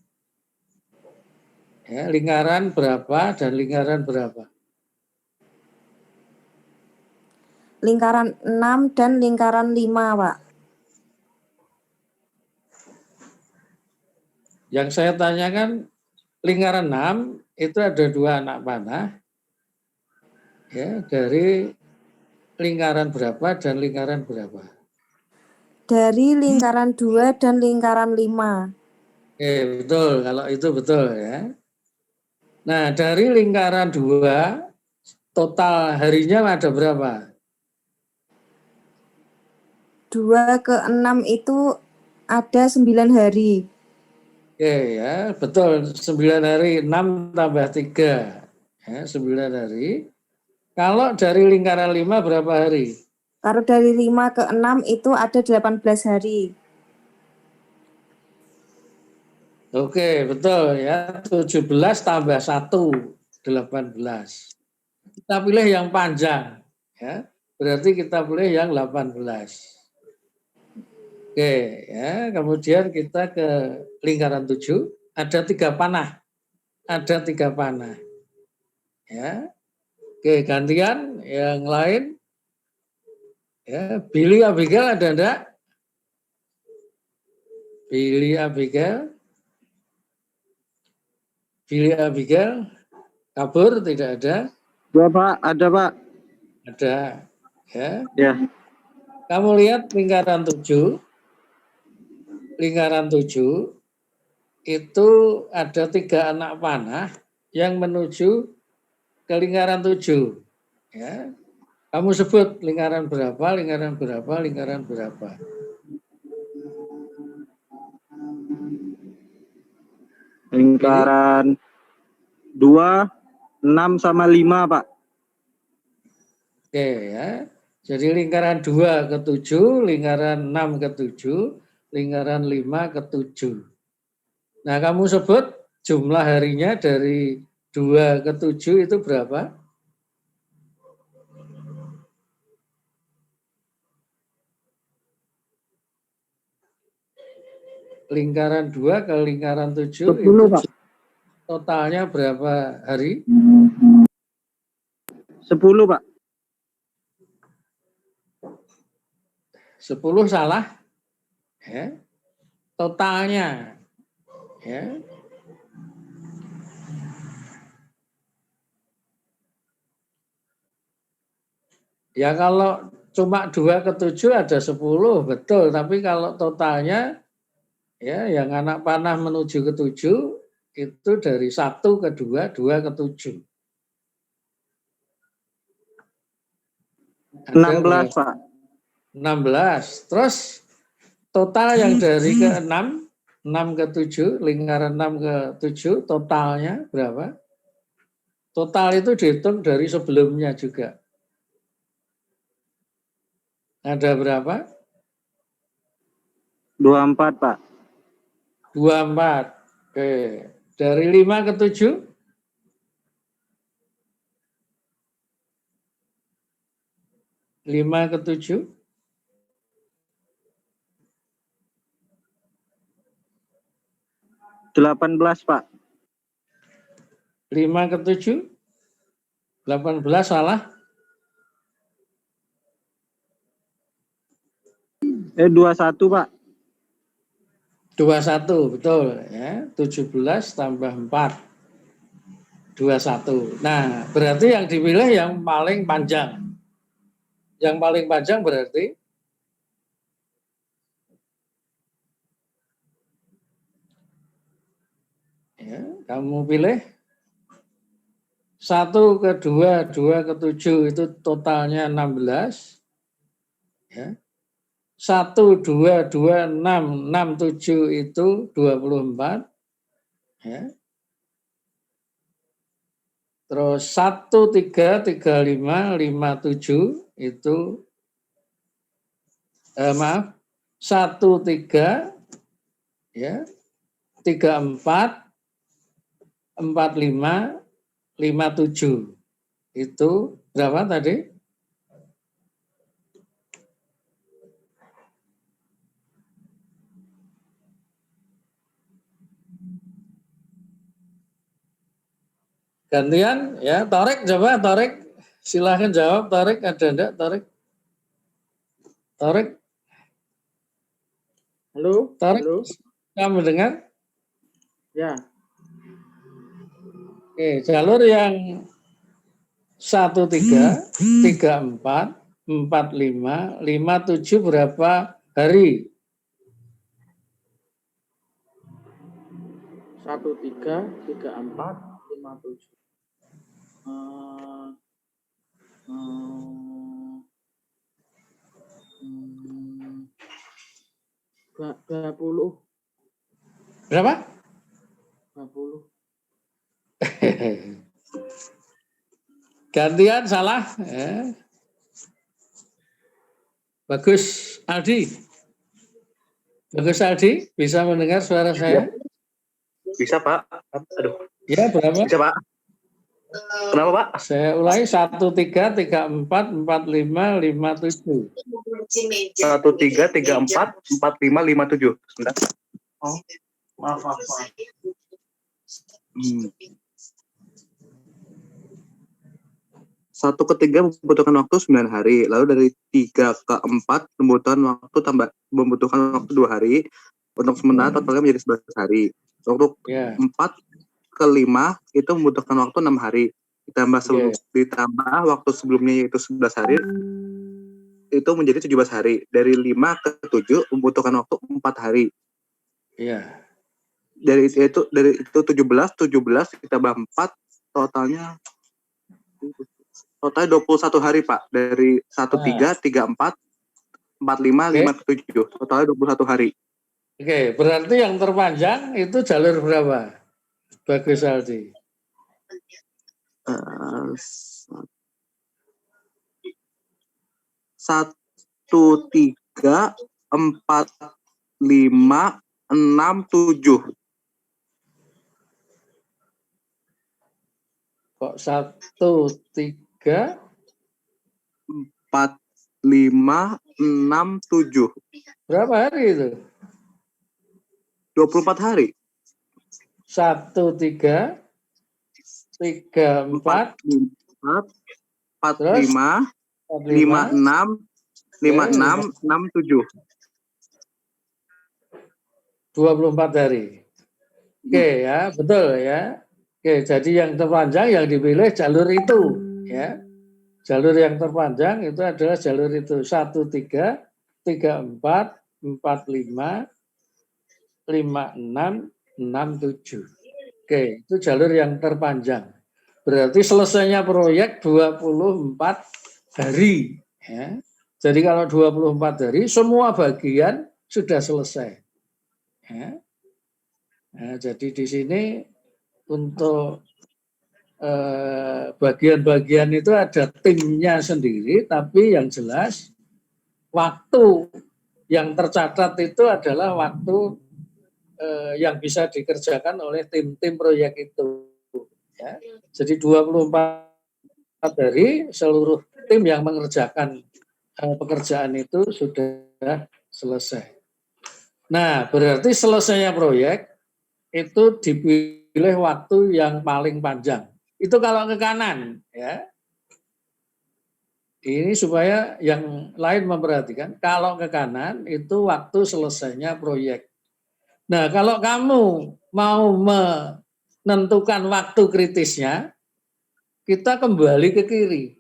Ya, lingkaran berapa dan lingkaran berapa? Lingkaran 6 dan lingkaran 5, Pak. Yang saya tanyakan lingkaran 6 itu ada 2 anak panah. Ya, dari lingkaran berapa dan lingkaran berapa? Dari lingkaran 2 dan lingkaran 5. Betul, kalau itu betul ya. Nah, dari lingkaran 2 total harinya ada berapa? 2 ke 6 itu ada 9 hari. Ya, betul. 9 hari, 6 tambah 3. Ya, 9 hari. Kalau dari lingkaran 5 berapa hari? Kalau dari 5 ke 6 itu ada 18 hari. Oke, betul ya. 17 tambah 1, 18. Kita pilih yang panjang. Ya. Berarti kita pilih yang 18. Oke, ya. Kemudian kita ke lingkaran 7. Ada 3 panah. Ada 3 panah. Ya. Oke, gantian yang lain. Ya, Billy Abigail ada enggak? Billy Abigail. Billy Abigail kabur tidak ada? Ya Pak, ada Pak. Ada. Ya. Ya. Kamu lihat lingkaran 7. Lingkaran 7 itu ada 3 anak panah yang menuju ke lingkaran 7. Ya. Kamu sebut lingkaran berapa, lingkaran berapa, lingkaran berapa. Lingkaran 2, 6 sama 5 Pak. Oke ya. Jadi lingkaran 2 ke 7, lingkaran 6 ke 7, lingkaran 5 ke 7. Nah, kamu sebut jumlah harinya dari 2 ke 7 itu berapa? Lingkaran 2 ke lingkaran 7 10 itu Pak. totalnya berapa hari? 10 Pak. 10 salah. Ya. Totalnya. Ya. Ya kalau cuma 2 ke 7 ada 10, betul. Tapi kalau totalnya, ya yang anak panah menuju ke 7, itu dari 1 ke 2, 2 ke 7. 16 Pak. 16. Terus total yang dari ke 6, 6 ke 7, lingkaran 6 ke 7, totalnya berapa? Total itu dihitung dari sebelumnya juga. Ada berapa? 24, Pak. 24. Oke. Dari 5 ke 7? 5 ke 7? 18, Pak. 5 ke 7? 18 salah? 21, Pak. 21, betul ya. 17 tambah 4. 21. Nah, berarti yang dipilih yang paling panjang. Yang paling panjang berarti ya, kamu pilih 1 ke 2, 2 ke 7 itu totalnya 16. Ya. 1, 2, 2, 6, 6, 7 itu 24. Ya. Terus 1, 3, 3, 5, 5, 7 itu maaf 1, 3 ya 3, 4, 4, 5, 5, 7 itu berapa tadi? Gantian ya, Tarik coba, Tarik. Silahkan jawab, Tarik. Ada enggak, Tarik? Tarik. Halo? Tarik, Halo? kamu dengar? Ya. Oke, jalur yang 1, 3, 3, 4, 4, 5, 5, 7 berapa hari? 1, 3, 3, 4, 5, 7. 20. Berapa? 20. Gantian salah. Ya. Bagus, Aldi. Bagus, Aldi. Bisa mendengar suara saya? Bisa, Pak. Aduh. Ya, berapa? Bisa, Pak. Kenapa, Pak? Saya ulangi 1, 3, 3, 4, 4, 5, 5, 7. 1, 3, 3, 4, 4, 5, 5, 7. Sebentar. Oh, maaf. 1 ke 3 membutuhkan waktu 9 hari. Lalu dari 3 ke 4 membutuhkan waktu 2 hari. Untuk sementara totalnya menjadi 11 hari. Untuk 4 ke 5 itu membutuhkan waktu 6 hari. Ditambah waktu sebelumnya yaitu 11 hari. Itu menjadi 17 hari. Dari 5 ke 7 membutuhkan waktu 4 hari. Iya. Dari itu 17 ditambah 4 totalnya 21 hari, Pak. Dari 1, 3, 3, 4, 4, 5, 5 ke 7. Totalnya 21 hari. Oke, berarti yang terpanjang itu jalur berapa? Bagus, Aldi. 1, 3, 4, 5, 6, 7. Kok 1, 3, 4, 5, 6, 7. berapa hari itu? 24 hari. 1, 3, 3, 4, 4, 5, 5, 6, 5, 6, 6, 7. 24 hari. Oke ya, betul ya. Oke, jadi yang terpanjang yang dipilih jalur itu ya. Jalur yang terpanjang itu adalah jalur itu 1, 3, 3, 4, 4, 5, 5, 6, 6, 7. Oke, itu jalur yang terpanjang. Berarti selesainya proyek 24 hari. Ya. Jadi kalau 24 hari, semua bagian sudah selesai. Ya. Nah, jadi di sini untuk bagian-bagian itu ada timnya sendiri, tapi yang jelas waktu yang tercatat itu adalah waktu yang bisa dikerjakan oleh tim-tim proyek itu. Ya. Jadi 24 hari seluruh tim yang mengerjakan pekerjaan itu sudah selesai. Nah, berarti selesainya proyek itu dipilih waktu yang paling panjang. Itu kalau ke kanan, ya. Ini supaya yang lain memperhatikan, kalau ke kanan itu waktu selesainya proyek. Nah, kalau kamu mau menentukan waktu kritisnya, kita kembali ke kiri.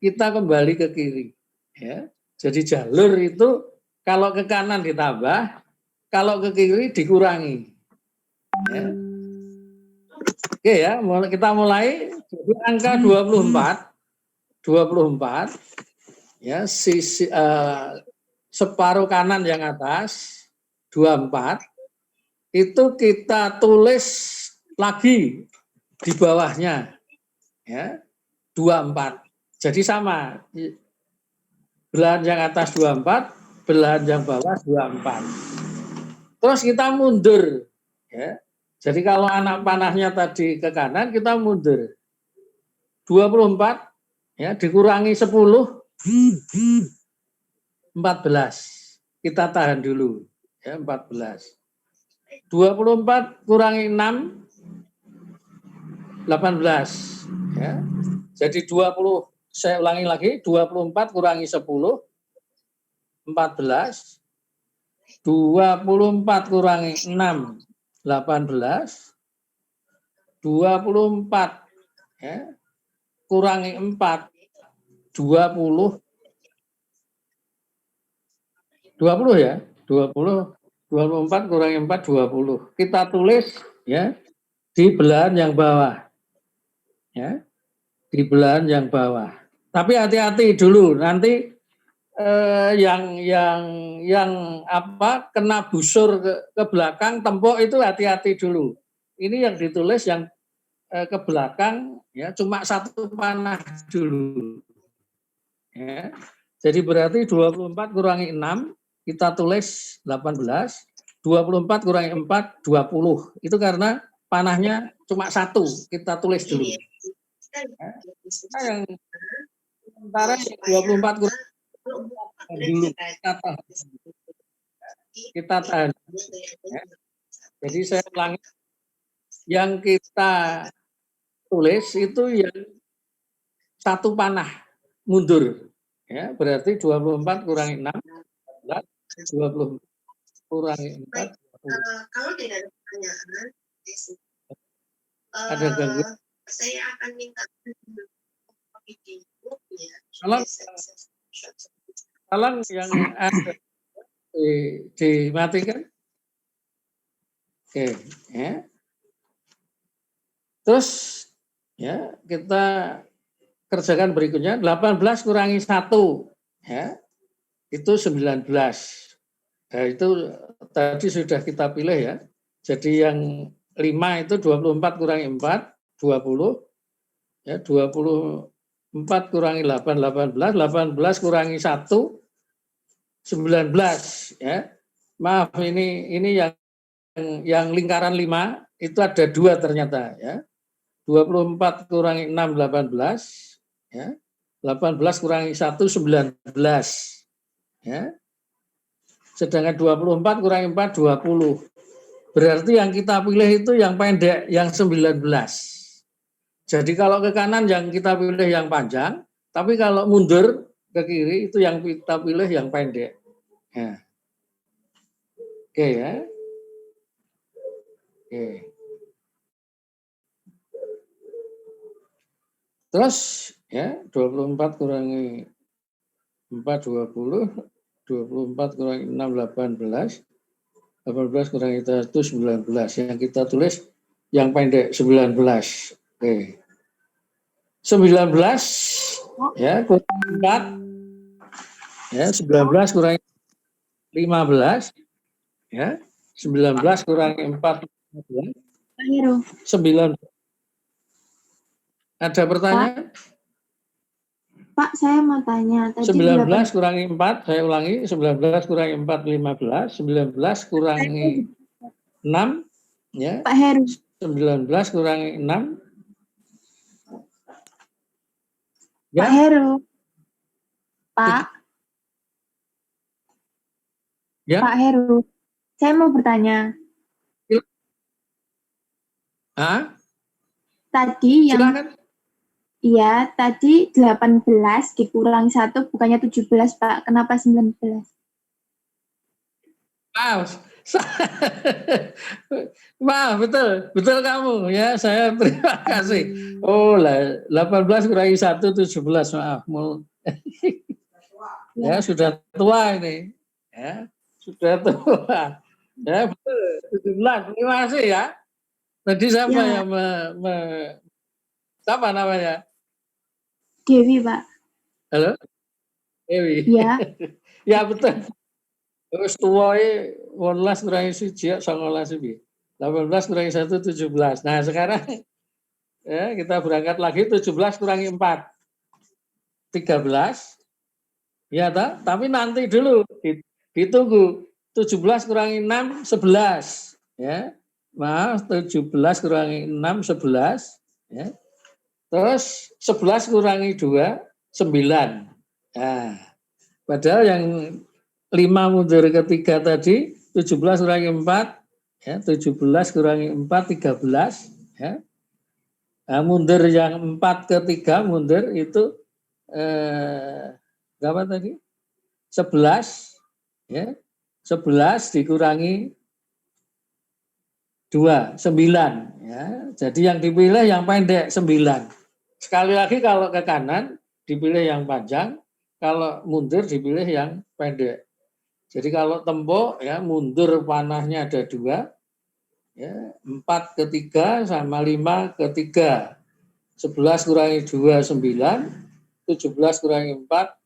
Kita kembali ke kiri. Ya. Jadi jalur itu kalau ke kanan ditambah, kalau ke kiri dikurangi. Ya. Oke ya, kita mulai jadi angka 24 ya, sisi separuh kanan yang atas 24 itu kita tulis lagi di bawahnya ya 24. Jadi sama. Belahan yang atas 24, belahan yang bawah 24. Terus kita mundur ya. Jadi kalau anak panahnya tadi ke kanan, kita mundur. 24 ya dikurangi 10 14. Kita tahan dulu ya 14. 24 kurangi 6 18 ya. Jadi 20, saya ulangi lagi, 24 kurangi 10 14. 24 kurangi 6 18. 24 ya kurangi 4 20 ya 20 24 kurangi 4 20. Kita tulis ya di belahan yang bawah ya di belahan yang bawah. Tapi hati-hati dulu nanti yang apa kena busur ke belakang tembok itu hati-hati dulu. Ini yang ditulis yang ke belakang ya cuma satu panah dulu. Ya. Jadi berarti 24 kurangi 6 kita tulis 18, 24 kurangi 4 20. Itu karena panahnya cuma satu, kita tulis dulu. Ya. Nah, yang sementara 24 kurangi dulu kita tahan. Ya. Jadi saya ulangi, yang kita tulis itu yang satu panah mundur. Ya, berarti 24 kurangi 6 20 kurangi 4 20. Kalau tidak ada pertanyaan, ada gangguan? Saya akan minta video ya. Tolong yang ada dimatikan. Oke, ya. Terus ya kita kerjakan berikutnya 18 kurangi 1 ya. Itu 19. Nah, itu tadi sudah kita pilih ya. Jadi yang 5 itu 24 kurangi 4 20 ya 24 kurangi 8 18 18 kurangi 1 19 ya. Maaf ini yang lingkaran 5 itu ada 2 ternyata ya. 24 kurangi 6 18 ya. 18 kurangi 1 19 ya. Sedangkan 24 kurangi 4 20. Berarti yang kita pilih itu yang pendek yang 19. Jadi kalau ke kanan yang kita pilih yang panjang, tapi kalau mundur ke kiri itu yang kita pilih yang pendek. Ya. Oke ya. Oke. Terus ya 24 kurangi 4 20, 24 kurangi 6 18, 18 kurangi 1 19. Yang kita tulis yang pendek 19. Oke. 19 ya kurangi 4 ya 19 kurangi 15 ya 19 kurangi 4 Pak Heru. 9. Ada pertanyaan? Pak, saya mau tanya. Tadi 19 kurangi 4, saya ulangi. 19 kurangi 4, 15. 19 kurangi 6, ya. Pak Heru. 19 kurangi 6. Ya. Pak Heru. Pak. Ya. Pak Heru. Saya mau bertanya. Hah? Tadi yang Silakan. Iya, tadi 18 dikurangi 1 bukannya 17, Pak. Kenapa 19? Maaf. Maaf, betul kamu ya. Saya terima kasih. Oh lah, 18 kurangi 1 17. Maaf. Ya sudah tua ini. Ya, sudah tua. Ya betul. 17. Terima kasih ya. Tadi siapa Ya. yang siapa namanya? Dewi, Pak. Halo? Dewi. Ya. Ya betul. Terus tuwae 18 kurangi 1 19 piye? 18 kurangi 1 17. Nah, sekarang ya kita berangkat lagi 17 kurangi 4 13. Ya toh? Tapi nanti dulu ditunggu. 17 kurangi 6 11, ya. Maaf, 17 kurangi 6 11, ya. Terus 11 kurangi 2 9. Nah, padahal yang 5 mundur ke 3 tadi, 17 kurangi 4, ya, 17 kurangi 4, 13. Ya. Nah, mundur yang 4 ke 3, mundur itu berapa tadi? 11. Ya. 11 dikurangi 2, 9. Ya. Jadi yang dipilih yang pendek, 9. Sekali lagi kalau ke kanan, dipilih yang panjang. Kalau mundur, dipilih yang pendek. Jadi kalau tempo ya mundur panahnya ada 2, ya 4 ke 3 sama 5 ke 3. 11 kurangi 2 9, 17 kurangi 4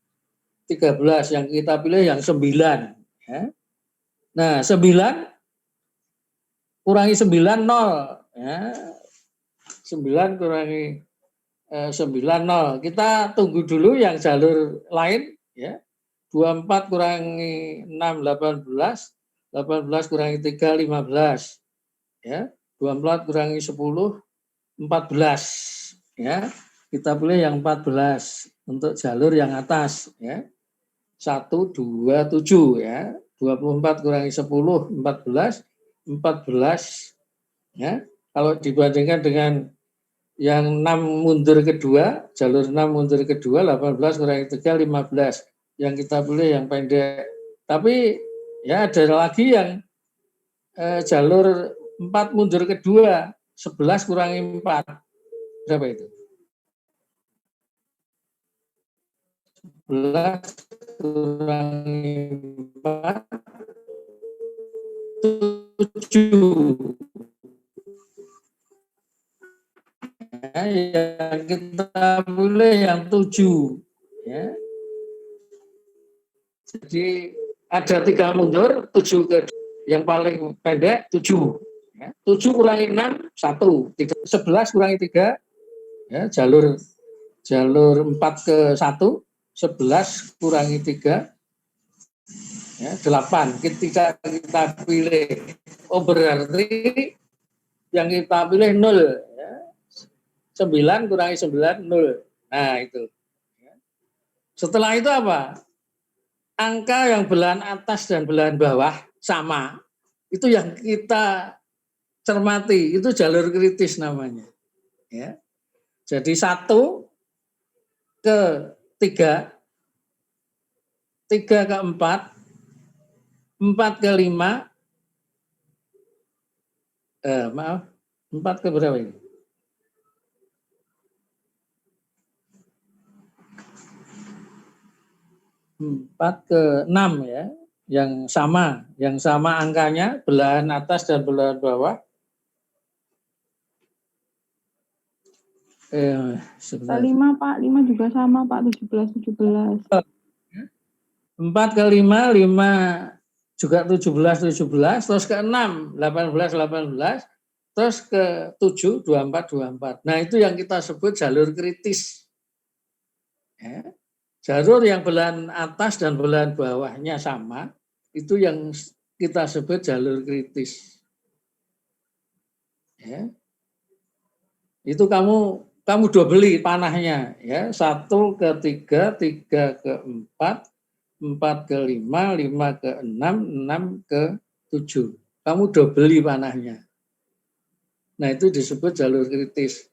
13. Yang kita pilih yang 9. Ya. Nah 9 kurangi 9 0. Ya. 9 kurangi 9 0. Kita tunggu dulu yang jalur lain, ya. 24 kurangi 6 18, 18 kurangi 3 15, ya. 24 kurangi 10 14, ya. Kita pilih yang 14 untuk jalur yang atas, ya. 1 2 7, ya. 24 kurangi 10 14, 14, ya. Kalau dibandingkan dengan yang 6 mundur kedua, jalur 6 mundur kedua, 18 kurangi 3 15. Yang kita pilih yang pendek. Tapi ya ada lagi yang jalur 4 mundur kedua, 11 kurangi 4. Berapa itu? 11 kurangi 4, 7. Ya, yang kita pilih yang 7. Ya. Jadi ada 3 mundur, 7 ke yang paling pendek 7. Ya. 7 kurangi 6 1. 11 kurangi 3, ya, jalur 4 ke 1. 11 kurangi 3, ya, 8. Ketika kita pilih, oh berarti yang kita pilih 0. Ya. 9 kurangi 9 0. Nah itu. Ya. Setelah itu apa? Angka yang belahan atas dan belahan bawah sama, itu yang kita cermati, itu jalur kritis namanya. Ya. Jadi 1 ke 3, 3 ke 4, 4 ke 5, maaf, 4 ke berapa ini? 4 ke 6 ya, yang sama angkanya, belahan atas dan belahan bawah. Sebentar. 5 Pak, 5 juga sama Pak, 17. 4 ke 5, 5 juga 17, terus ke 6, 18. terus ke 7, 24, 24. Nah, itu yang kita sebut jalur kritis. Ya. Jalur yang belahan atas dan belahan bawahnya sama, itu yang kita sebut jalur kritis. Ya. Itu kamu dobeli panahnya, ya, 1 ke 3, 3 ke 4, 4 ke 5, 5 ke 6, 6 ke 7. Kamu dobeli panahnya. Nah, itu disebut jalur kritis.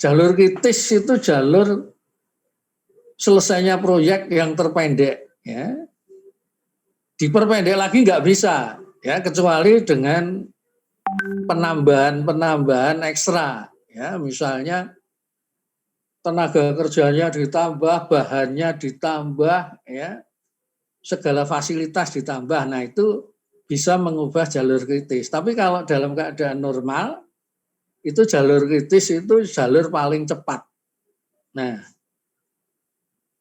Jalur kritis itu jalur selesainya proyek yang terpendek, ya. Diperpendek lagi nggak bisa, ya, kecuali dengan penambahan ekstra, ya, misalnya tenaga kerjanya ditambah, bahannya ditambah, ya, segala fasilitas ditambah. Nah, itu bisa mengubah jalur kritis. Tapi kalau dalam keadaan normal, itu jalur kritis itu jalur paling cepat. Nah,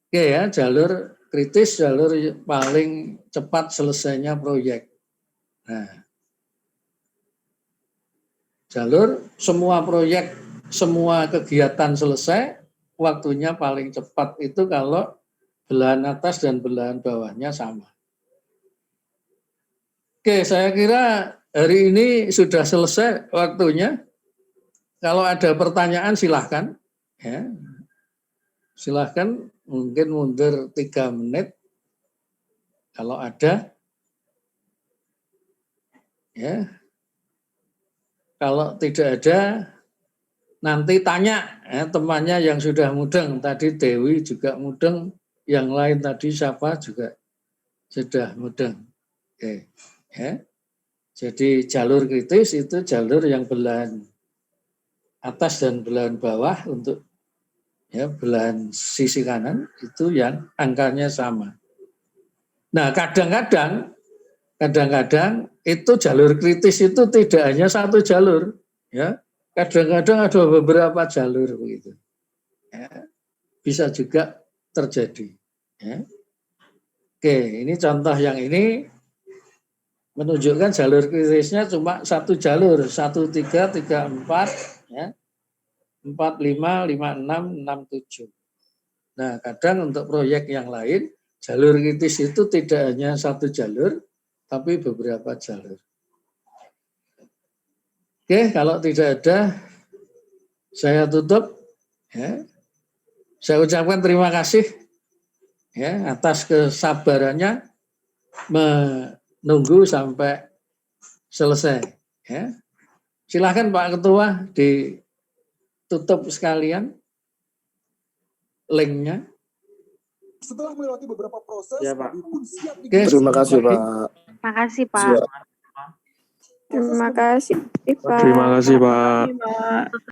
oke ya, jalur kritis jalur paling cepat selesainya proyek. Nah, jalur semua proyek, semua kegiatan selesai, waktunya paling cepat itu kalau belahan atas dan belahan bawahnya sama. Oke, saya kira hari ini sudah selesai waktunya. Kalau ada pertanyaan silahkan. Ya. Silahkan, mungkin mundur 3 menit. Kalau ada. Ya. Kalau tidak ada, nanti tanya ya, temannya yang sudah mudeng. Tadi Dewi juga mudeng, yang lain tadi siapa juga sudah mudeng. Oke. Ya. Jadi jalur kritis itu jalur yang belahan atas dan belahan bawah untuk ya belahan sisi kanan itu yang angkanya sama. Nah, kadang-kadang itu jalur kritis itu tidak hanya satu jalur, ya. Kadang-kadang ada beberapa jalur begitu. Ya. Bisa juga terjadi. Ya. Oke, ini contoh yang ini menunjukkan jalur kritisnya cuma satu jalur, 1, 3, 3, 4, ya. 4, 5, 5, 6, 6, 7. Nah, kadang untuk proyek yang lain, jalur kritis itu tidak hanya satu jalur, tapi beberapa jalur. Oke, kalau tidak ada, saya tutup. Ya. Saya ucapkan terima kasih ya, atas kesabarannya menunggu sampai selesai. Ya. Silakan Pak Ketua ditutup sekalian linknya. Setelah melewati beberapa proses, Ya, Pak. pun siap Oke, terima kasih Pak. Makasih Pak. Siap. Terima kasih, Pak. Terima kasih, Pak. Pak.